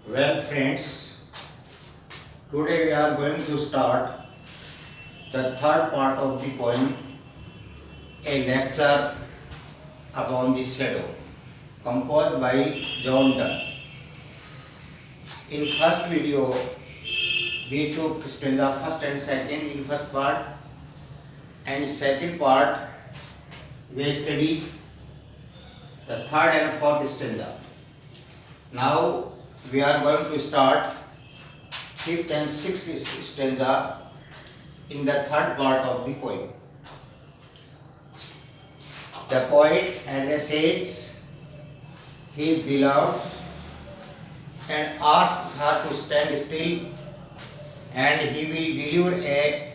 Well, friends, today we are going to start the third part of the poem, a lecture upon the shadow, composed by John Donne. In first video, we took stanza first and second in first part, and second part we studied the third and fourth stanza. Now we are going to start fifth and sixth stanza in the third part of the poem. The poet addresses his beloved and asks her to stand still, and he will deliver a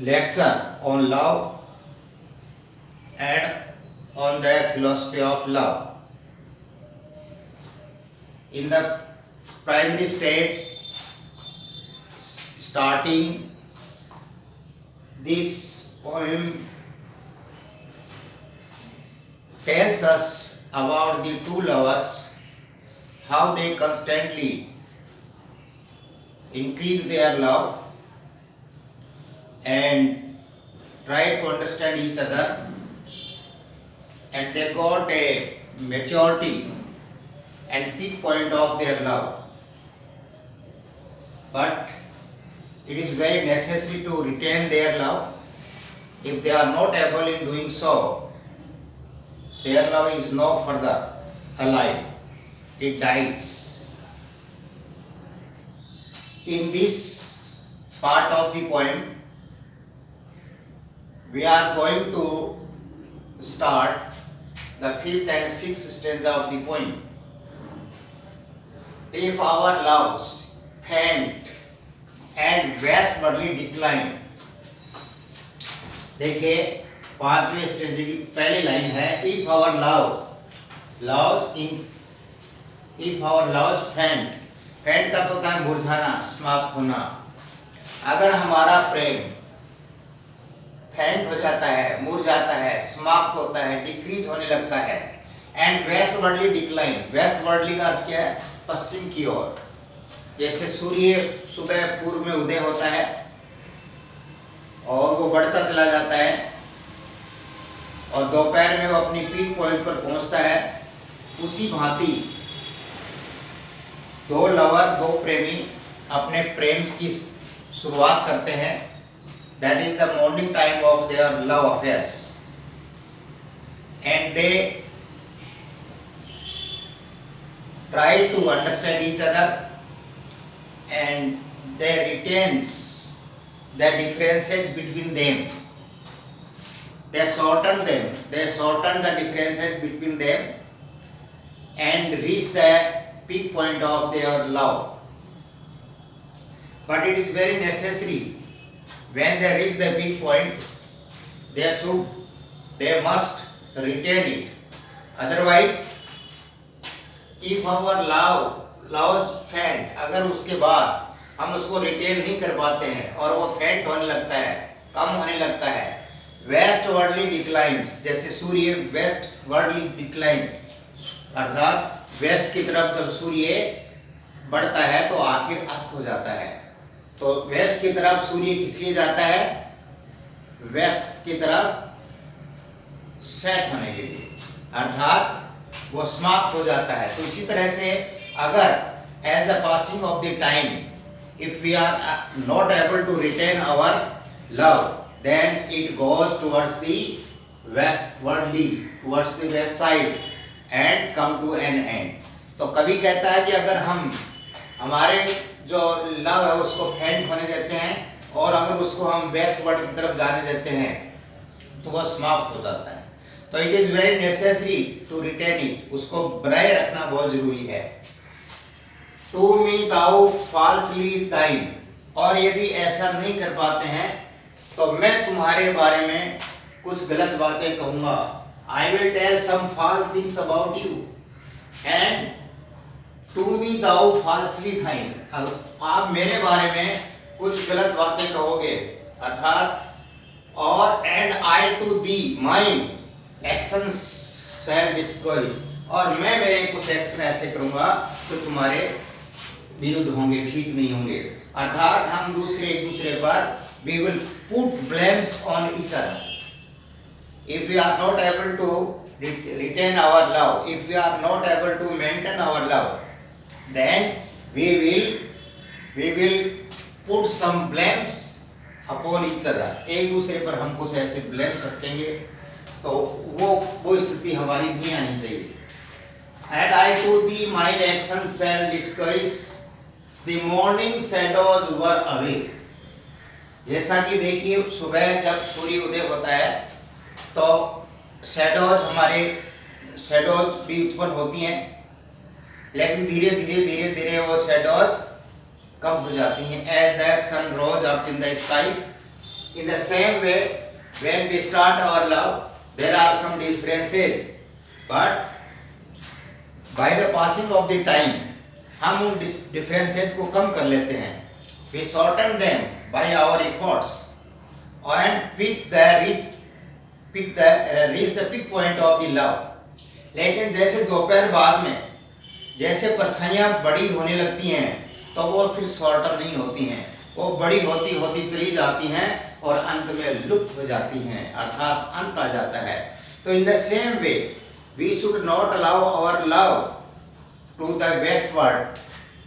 lecture on love and on the philosophy of love. In the primary stage, starting this poem tells us about the two lovers, how they constantly increase their love and try to understand each other, and they got a maturity and peak point of their love. But it is very necessary to retain their love. If they are not able in doing so, their love is no further alive. It dies. In this part of the poem, we are going to start the fifth and sixth stanza of the poem. If our loves faint and westwardly decline, देखिए पांचवें स्टेंजे की पहली line है, if our loves faint का तो होता है मुरझाना, समाप्त होना. अगर हमारा प्रेम फेंट हो जाता है, मुरझाता है, समाप्त होता है, डिक्रीज होने लगता है, एंड वेस्टवर्डली डिक्लाइन. वेस्टवर्डली का अर्थ क्या है? पश्चिम की ओर. जैसे सूर्य सुबह पूर्व में उदय होता है और वो बढ़ता चला जाता है और दोपहर में वो अपनी पीक पॉइंट पर पहुंचता है, उसी भांति दो लवर, दो प्रेमी अपने प्रेम की शुरुआत करते हैं. That is the morning time of their love affairs, and they try to understand each other, and they retains the differences between them. They shorten the differences between them and reach the peak point of their love. But it is very necessary, when they reach the peak point, they must retain it. Otherwise, if our love faint, अगर उसके बाद हम उसको retain नहीं कर पाते हैं और वो फेंट होने लगता है, कम होने लगता है, वेस्टवर्डली डिक्लाइंस, जैसे सूर्य वेस्टवर्डली डिक्लाइन, अर्थात वेस्ट की तरफ जब सूर्य बढ़ता है तो आखिर अस्त हो जाता है. तो वेस्ट की तरफ सूर्य किस लिए जाता है? वेस्ट की तरफ सेट होने के लिए, अर्थात वो समाप्त हो जाता है. तो इसी तरह से अगर as the passing of the time, if we are not able to retain our love, then it goes towards the westwardly, towards the west side, and come to an end. तो कभी कहता है कि अगर हम हमारे जो लव है उसको फेंट होने देते हैं और अगर उसको हम वेस्टवर्ड की तरफ जाने देते हैं तो वह समाप्त हो जाता है. तो it is very necessary to retain it, उसको बनाए रखना बहुत जरूरी है. To me thou falsely time, और यदि ऐसा नहीं कर पाते हैं तो मैं तुम्हारे बारे में कुछ गलत बातें कहूंगा. I will tell some false things about you, and to me thou falsely time, आप मेरे बारे में कुछ गलत बातें कहोगे, अर्थात और and I to thee mine actions self destroys, और मैं कुछ एक्शन ऐसे करूंगा तो तुम्हारे विरुद्ध होंगे, ठीक नहीं होंगे। अर्थात हम एक दूसरे पर we will put blames on each other. If we are not able to retain our love, if we are not able to maintain our love, then we will put some blames upon each other. एक दूसरे पर हम कुछ ऐसे blames रखेंगे तो वो स्थिति हमारी नहीं आनी चाहिए। And I to the mind action shall disguise the morning shadows were away. जैसा कि देखिए सुबह जब सूर्य उदय होता है तो शैडोज भी उत्पन्न होती हैं, लेकिन धीरे धीरे वो शैडोज कम हो जाती हैं। As the sun rose up in the sky, in the same way when we start our love there are some differences, but by the passing of the time हम उन differences को कम कर लेते हैं। We shorten them by our efforts and reach the peak point of the love. लेकिन जैसे दोपहर बाद में जैसे परछाइयाँ बड़ी होने लगती हैं तो वो फिर शॉर्टन नहीं होती हैं, वो बड़ी होती चली जाती हैं और अंत में लुप्त हो जाती हैं, अर्थात अंत आ जाता है। तो in the same way we should not allow our love to the westward,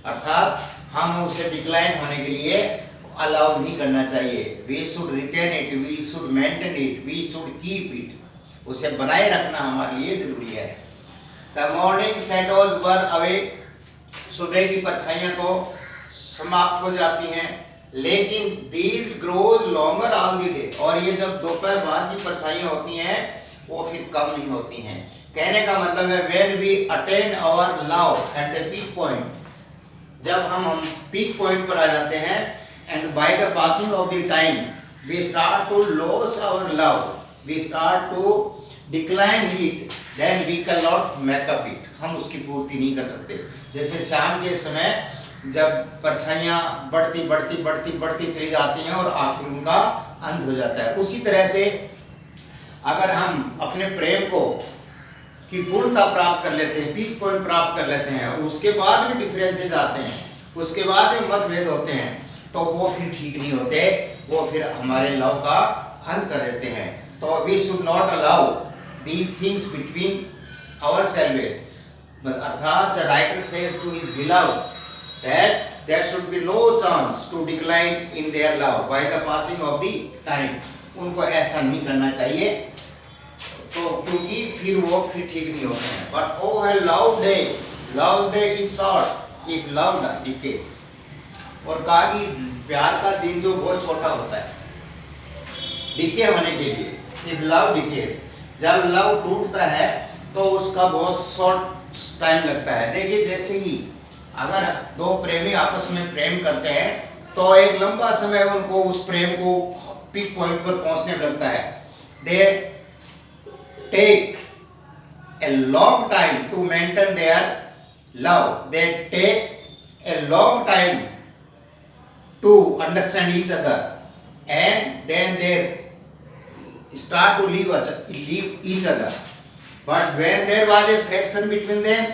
अर्थात हम उसे डिक्लाइन होने के लिए अलाउ नहीं करना चाहिए। We should retain it, we should maintain it, we should keep it, उसे बनाए रखना हमारे लिए जरूरी है। The morning shadows wear away, सुबह की परछाइयाँ तो समाप्त हो जाती हैं, लेकिन these grows longer all the day, और ये जब दोपहर बाद की परछाइयाँ होती हैं वो फिर कम नहीं होती हैं। कहने का मतलब है when we attain our love at the peak point, जब हम पीक पॉइंट पर आ जाते हैं, and by the passing of the time we start to lose our love, we start to decline it, then we cannot make up it, हम उसकी पूर्ति नहीं कर सकते। जैसे शाम के समय जब परछाइयाँ बढ़ती चली जाती हैं और आखिर उनका अंत हो जाता है, उसी तरह से अगर हम अपने प्रेम को की पूर्णता प्राप्त कर लेते हैं, पीक पॉइंट प्राप्त कर लेते हैं, उसके बाद में डिफरेंसेस आते हैं, उसके बाद में मतभेद होते हैं, तो वो फिर ठीक नहीं होते, वो फिर हमारे लव का अंत कर देते हैं। तो we should not allow these things between ourselves, अर्थात the writer says to his beloved that there should be no chance to decline in their love by the passing of the time. उनको ऐसा नहीं करना चाहिए, तो क्योंकि फिर वो फिर ठीक नहीं होते हैं। बट ओ है love day is short if love decays, और कहा कि प्यार का दिन जो बहुत छोटा होता है डिके होने के लिए, इफ लव डिकेज, जब लव टूटता है तो उसका बहुत शॉर्ट टाइम लगता है। देखिए जैसे ही अगर दो प्रेमी आपस में प्रेम करते हैं तो एक लंबा समय उनको उस प्रेम को पीक पॉइंट पर पहुंचने में लगता है। दे take a long time to maintain their love, they take a long time to understand each other, and then they start to leave each other. But when there was a friction between them,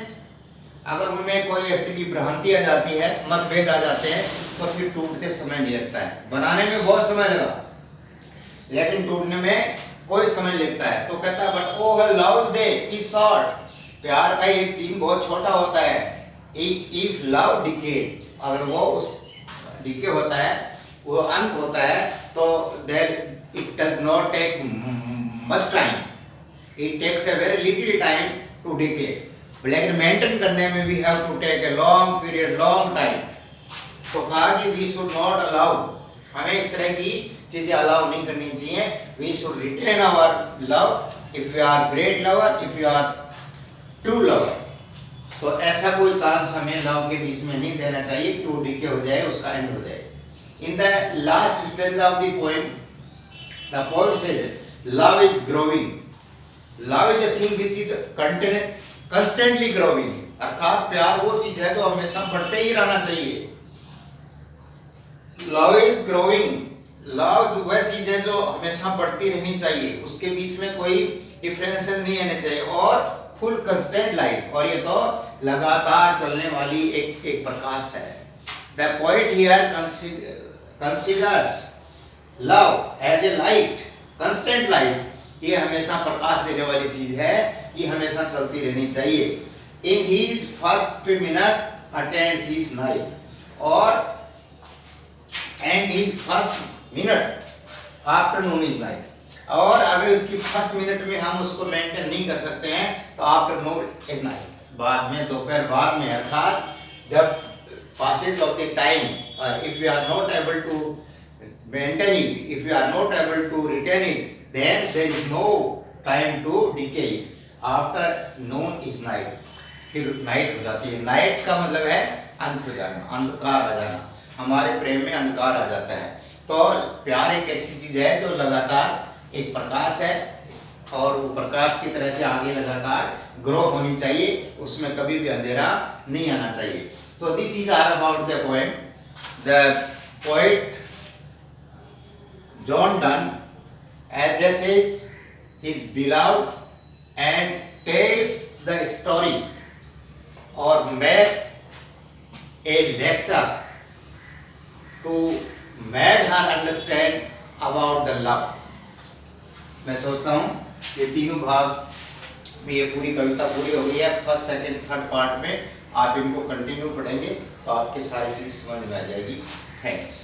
अगर उनमें कोई ऐसी की भ्रांति आ जाती है, मतभेद आ जाते हैं, तो फिर टूटते समय नहीं लगता है। बनाने में बहुत समय लगा लेकिन टूटने में कोई समय लगता है। तो कहता है but O love day is short, प्यार का एक दिन बहुत छोटा होता है। इफ लव डिके, अगर वो उस डिके होता है, वो अंत होता है, तो there it does not take much time, it takes a very little time to decay, लेकिन मेंटेन करने में we have to take a long period, long time. तो कहा कि वी शुड नॉट अलाउ, हमें इस तरह की चीजें अलाउ नहीं करनी चाहिए। We should retain our love if you are great lover, if you are true lover. तो ऐसा कोई चांस हमें लव के बीच में नहीं देना चाहिए कि वो डिके हो जाए, उसका एंड हो जाए। In the last stage of the poem, the poet says love is growing, love is a thing which is constantly growing, अर्थात प्यार वो चीज है जो हमेशा बढ़ते ही रहना चाहिए। लव इज ग्रोइंग, लव जो वह चीज है जो हमेशा बढ़ती रहनी चाहिए, उसके बीच में कोई डिफरेंसेस नहीं आने चाहिए। और फुल कंस्टेंट लाइट, और ये तो लगातार चलने वाली एक प्रकाश है। The poet here considers love as a light, constant light, ये हमेशा प्रकाश देने वाली चीज है, ये हमेशा चलती रहनी चाहिए। In his first minute attends his night, और and his first minute afternoon is night, और अगर इसकी फर्स्ट मिनट में हम उसको मेंटेन नहीं कर सकते हैं तो आफ्टरनून इज नाइट, बाद में, दोपहर बाद में, अर्थात जब passage of the time, if you are not able to maintain it, if you are not able to retain it, then there is no time to decay it. After noon is night, फिर night हो जाती है। Night का मतलब है अंत हो जाना, अंधकार आ जाना, हमारे प्रेम में अंधकार आ जाता है। तो प्यार एक ऐसी चीज है जो लगातार एक प्रकाश है, और वो प्रकाश की तरह से आगे लगातार ग्रो होनी चाहिए, उसमें कभी भी अंधेरा नहीं आना चाहिए। So this is all about the poem. The poet John Donne addresses his beloved and tells the story or make a lecture to make her understand about the love. मैं सोचता हूँ ये तीनों भाग में ये पूरी कविता पूरी हो गई है। फर्स्ट, सेकंड, थर्ड पार्ट में आप इनको कंटिन्यू पढ़ेंगे तो आपके सारी चीज़ समझ में आ जाएगी। थैंक्स।